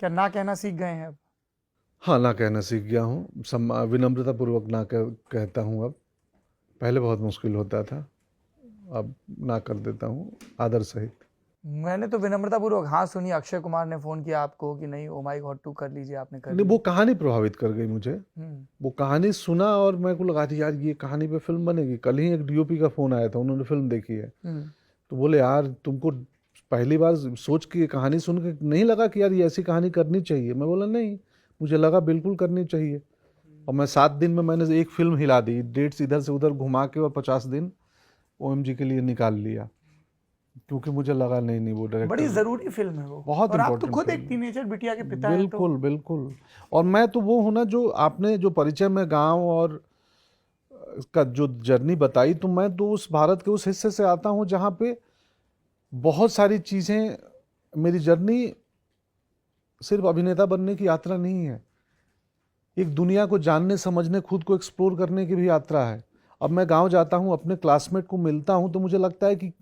क्या ना कहना सीख गए हैं अब? हाँ, ना कहना सीख गया हूँ, विनम्रतापूर्वक ना कहता हूँ अब। पहले बहुत मुश्किल होता था, अब ना कर देता हूँ आदर सहित। मैंने तो विनम्रतापूर्वक हाँ सुनी, अक्षय कुमार ने फोन किया आपको कि नहीं ओ माई गॉड 2 कर लीजिए, आपने कर नहीं, वो लिया। कहानी प्रभावित कर गई मुझे। हम्म। वो कहानी सुना और मेरे को लगा था यार ये कहानी पे फिल्म बनेगी। कल ही एक डीओपी का फ़ोन आया था, उन्होंने फिल्म देखी है, हम्म। तो बोले यार तुमको पहली बार सोच के कहानी सुन के नहीं लगा कि यार ये ऐसी कहानी करनी चाहिए? मैं बोला नहीं, मुझे लगा बिल्कुल करनी चाहिए। और मैं 7 दिन में मैंने एक फिल्म हिला दी, डेट्स इधर से उधर घुमा के, और 50 दिन ओएमजी के लिए निकाल लिया, क्योंकि मुझे लगा नहीं नहीं वो बड़ी डायरेक्टर जरूरी फिल्म है वो। बहुत और आप तो इंपॉर्टेंट खुद फिल्म एक है। टीनेजर बिटिया के पिता हैं तो। बिल्कुल बिल्कुल। और मैं तो वो हूँ ना, जो आपने जो परिचय में गांव और का जो जर्नी बताई, तो मैं तो उस भारत के उस हिस्से से आता हूँ जहाँ पे बहुत सारी चीज़ें, मेरी जर्नी सिर्फ अभिनेता बनने की यात्रा नहीं है, एक दुनिया को जानने समझने खुद को एक्सप्लोर करने की भी यात्रा है। अब मैं गांव जाता हूँ, अपने क्लासमेट को मिलता हूँ, तो मुझे लगता है कि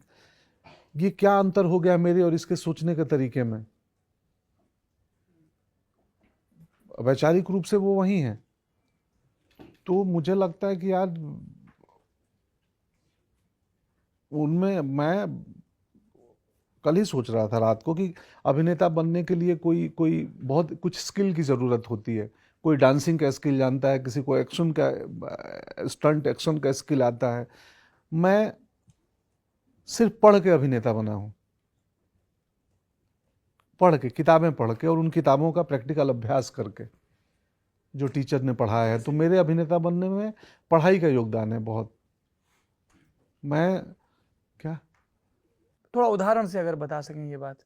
ये क्या अंतर हो गया मेरे और इसके सोचने के तरीके में। वैचारिक रूप से वो वही है, तो मुझे लगता है कि यार उनमें मैं कल ही सोच रहा था रात को कि अभिनेता बनने के लिए कोई कोई बहुत कुछ स्किल की ज़रूरत होती है। कोई डांसिंग का स्किल जानता है, किसी को एक्शन का, स्टंट एक्शन का स्किल आता है। मैं सिर्फ पढ़ के अभिनेता बना हूँ, पढ़ के, किताबें पढ़ के और उन किताबों का प्रैक्टिकल अभ्यास करके जो टीचर ने पढ़ाया है। तो मेरे अभिनेता बनने में पढ़ाई का योगदान है बहुत। मैं क्या, थोड़ा उदाहरण से अगर बता सकें ये बात।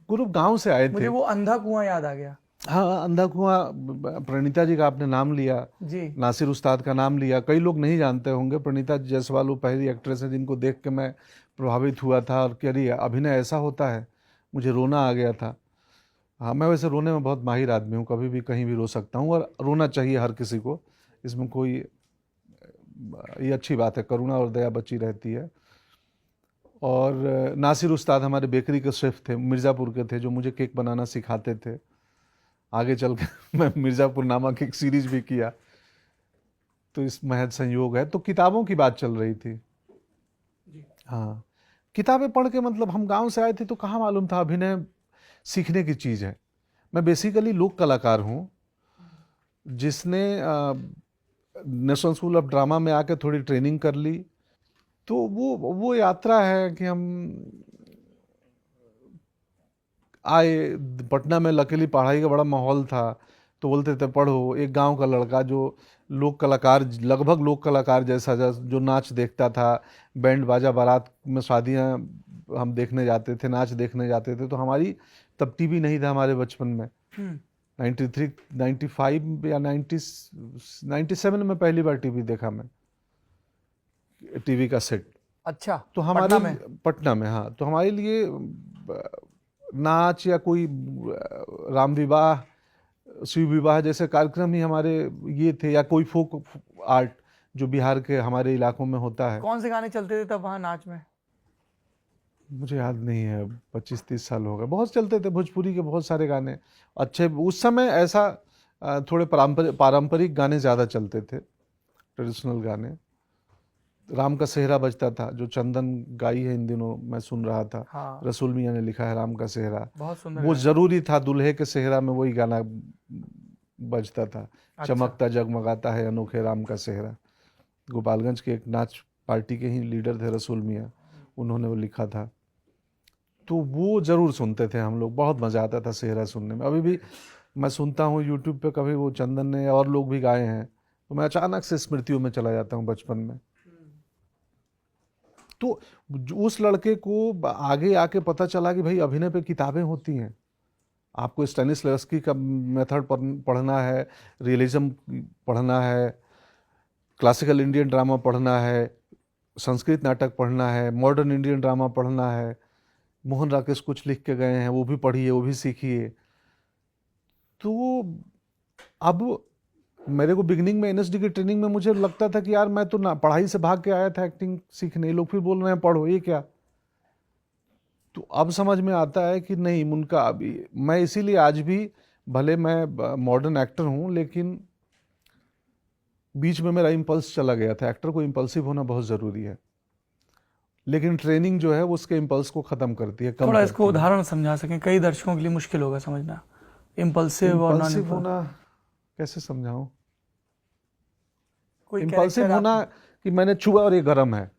गुरु गांव से आए मुझे थे। वो अंधा कुआं याद आ गया। हाँ, अंधा कुआं, प्रणीता जी का आपने नाम लिया, जी। नासिर उस्ताद का नाम लिया। कई लोग नहीं जानते होंगे, प्रणीता जायसवाल वो पहली एक्ट्रेस है जिनको देख के मैं प्रभावित हुआ था, और कह रही अभिनय ऐसा होता है, मुझे रोना आ गया था। हाँ, मैं वैसे रोने में बहुत माहिर आदमी हूँ, कभी भी कहीं भी रो सकता हूँ, और रोना चाहिए हर किसी को, इसमें कोई, ये अच्छी बात है, करुणा और दया बची रहती है। और नासिर उस्ताद हमारे बेकरी के शेफ थे, मिर्ज़ापुर के थे, जो मुझे केक बनाना सिखाते थे। आगे चल के मैं मिर्ज़ापुर नामक एक सीरीज भी किया, तो इस महज संयोग है। तो किताबों की बात चल रही थी। हाँ, किताबें पढ़ के, मतलब हम गांव से आए थे तो कहाँ मालूम था अभिनय सीखने की चीज़ है। मैं बेसिकली लोक कलाकार हूँ, जिसने नेशनल स्कूल ऑफ ड्रामा में आके थोड़ी ट्रेनिंग कर ली। तो वो यात्रा है कि हम आए पटना में। लकीली पढ़ाई का बड़ा माहौल था, तो बोलते थे पढ़ो। एक गांव का लड़का जो लोक कलाकार, लगभग लोक कलाकार जैसा, जो नाच देखता था, बैंड बाजा, बारात में शादियां हम देखने जाते थे, नाच देखने जाते थे। तो हमारी तब टीवी नहीं था हमारे बचपन में। 93 95 या 97 में पहली बार टीवी देखा मैं, टीवी का सेट। अच्छा। तो हमारे पटना में। पटना में, हाँ, तो हमारे लिए नाच या कोई राम विवाह, शिव विवाह जैसे कार्यक्रम ही हमारे ये थे, या कोई फोक आर्ट जो बिहार के हमारे इलाकों में होता है। कौन से गाने चलते थे तब वहां नाच में? मुझे याद नहीं है, 25-30 साल हो गए। बहुत चलते थे भोजपुरी के बहुत सारे गाने अच्छे। उस समय ऐसा थोड़े पारंपरिक गाने ज़्यादा चलते थे, ट्रेडिशनल गाने। राम का सेहरा बजता था, जो चंदन गाई है इन दिनों, मैं सुन रहा था। हाँ। रसूल मियाँ ने लिखा है राम का सेहरा। बहुत सुंदर वो गाना है। ज़रूरी था, दूल्हे के सेहरा में वही गाना बजता था। अच्छा। चमकता जगमगाता है अनोखे राम का सेहरा। गोपालगंज के एक नाच पार्टी के ही लीडर थे रसूल मियाँ, उन्होंने वो लिखा था। तो वो ज़रूर सुनते थे हम लोग, बहुत मज़ा आता था सेहरा सुनने में। अभी भी मैं सुनता हूँ यूट्यूब पे, कभी वो चंदन ने और लोग भी गाए हैं, तो मैं अचानक से स्मृतियों में चला जाता हूँ बचपन में। तो उस लड़के को आगे आके पता चला कि भाई अभिनय पे किताबें होती हैं। आपको स्टेनिस्लवस्की का मेथड पढ़ना है, रियलिज्म पढ़ना है, क्लासिकल इंडियन ड्रामा पढ़ना है, संस्कृत नाटक पढ़ना है, मॉडर्न इंडियन ड्रामा पढ़ना है। मोहन राकेश कुछ लिख के गए हैं, वो भी पढ़िए, वो भी सीखिए। तो अब मेरे को बिगनिंग में एनएसडी की ट्रेनिंग में मुझे लगता था कि यार मैं तो ना पढ़ाई से भाग के आया था एक्टिंग सीखने, लोग फिर बोल रहे हैं पढ़ो, ये क्या। तो अब समझ में आता है कि नहीं, उनका अभी मैं इसीलिए आज भी भले मैं मॉडर्न एक्टर हूँ, लेकिन बीच में मेरा इम्पल्स चला गया था। एक्टर को इम्पल्सिव होना बहुत ज़रूरी है, लेकिन ट्रेनिंग जो है वो उसके इम्पल्स को ख़त्म करती है, कम थोड़ा इसको करती है। उदाहरण समझा सकें, कई दर्शकों के लिए मुश्किल होगा समझना, इम्पल्सिव और नॉन इम्पल्सिव इम्पल्सिव। होना कैसे समझाऊं? कोई इम्पल्सिव कैरेक्टर आप। होना कि मैंने छुआ और ये गर्म है,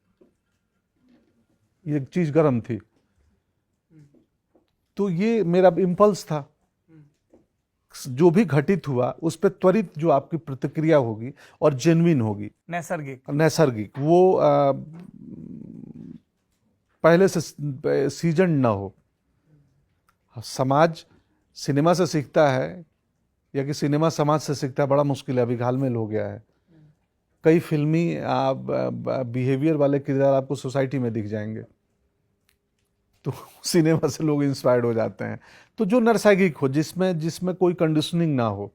ये चीज़ गर्म थी, तो ये मेरा इम्पल्स था। जो भी घटित हुआ उस पर त्वरित जो आपकी प्रतिक्रिया होगी और जेन्युइन होगी, नैसर्गिक। नैसर्गिक, वो पहले से सीजन ना हो। समाज सिनेमा से सीखता है या कि सिनेमा समाज से सीखता है, बड़ा मुश्किल है, अभी घालमेल हो गया है। कई फिल्मी बिहेवियर वाले किरदार आपको सोसाइटी में दिख जाएंगे, तो सिनेमा से लोग इंस्पायर्ड हो जाते हैं। तो जो नैसर्गिक हो, जिसमें जिसमें कोई कंडीशनिंग ना हो,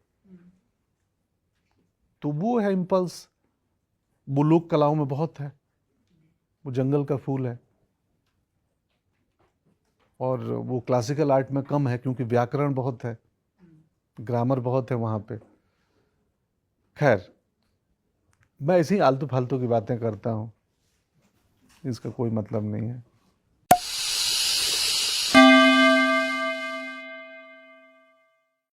तो वो है इम्पल्स। वो लोक कलाओं में बहुत है, वो जंगल का फूल है, और वो क्लासिकल आर्ट में कम है क्योंकि व्याकरण बहुत है, ग्रामर बहुत है वहाँ पे। खैर, मैं ऐसी आलतू फालतू की बातें करता हूँ, इसका कोई मतलब नहीं है।